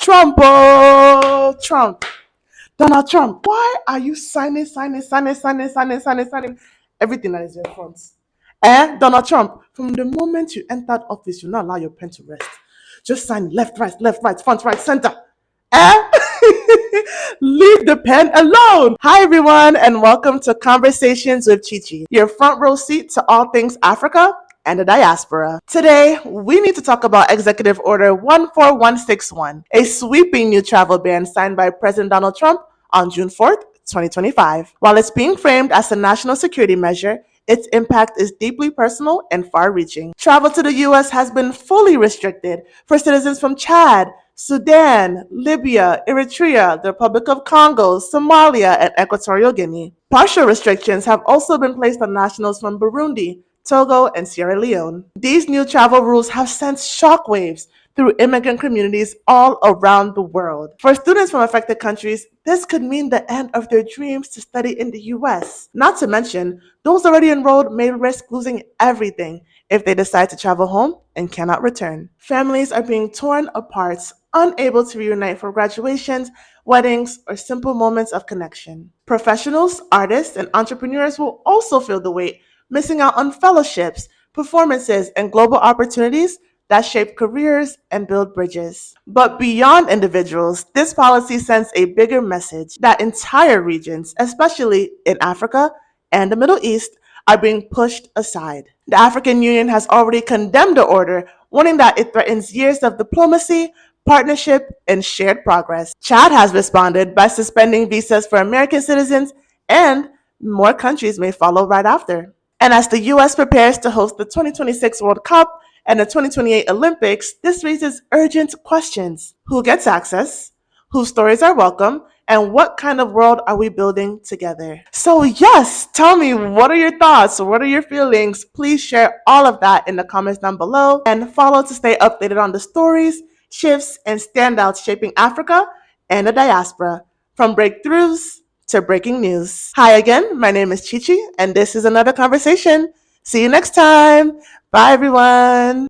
Trump, oh, Trump, Donald Trump. Why are you signing everything that is in front? Donald Trump, from the moment you entered office, you not allow your pen to rest. Just sign left, right, front, right, center. Eh? Leave the pen alone. Hi, everyone, and welcome to Conversations with Chichi, your front row seat to all things Africa and the diaspora. Today, we need to talk about Executive Order 14161, a sweeping new travel ban signed by President Donald Trump on June 4th, 2025. While it's being framed as a national security measure, its impact is deeply personal and far reaching. Travel to the U.S. has been fully restricted for citizens from Chad, Sudan, Libya, Eritrea, the Republic of Congo, Somalia, and Equatorial Guinea. Partial restrictions have also been placed on nationals from Burundi, Togo, and Sierra Leone. These new travel rules have sent shockwaves through immigrant communities all around the world. For students from affected countries, this could mean the end of their dreams to study in the US. Not to mention, those already enrolled may risk losing everything if they decide to travel home and cannot return. Families are being torn apart, unable to reunite for graduations, weddings, or simple moments of connection. Professionals, artists, and entrepreneurs will also feel the weight, missing out on fellowships, performances, and global opportunities that shape careers and build bridges. But beyond individuals, this policy sends a bigger message that entire regions, especially in Africa and the Middle East, are being pushed aside. The African Union has already condemned the order, warning that it threatens years of diplomacy, partnership, and shared progress. Chad has responded by suspending visas for American citizens, and more countries may follow right after. And as the US prepares to host the 2026 World Cup and the 2028 Olympics, this raises urgent questions. Who gets access? Whose stories are welcome? And what kind of world are we building together? So, yes, tell me, what are your thoughts? What are your feelings? Please share all of that in the comments down below and follow to stay updated on the stories, shifts, and standouts shaping Africa and the diaspora, from breakthroughs to breaking news. Hi again, my name is Chichi, and this is another conversation. See you next time. Bye, everyone.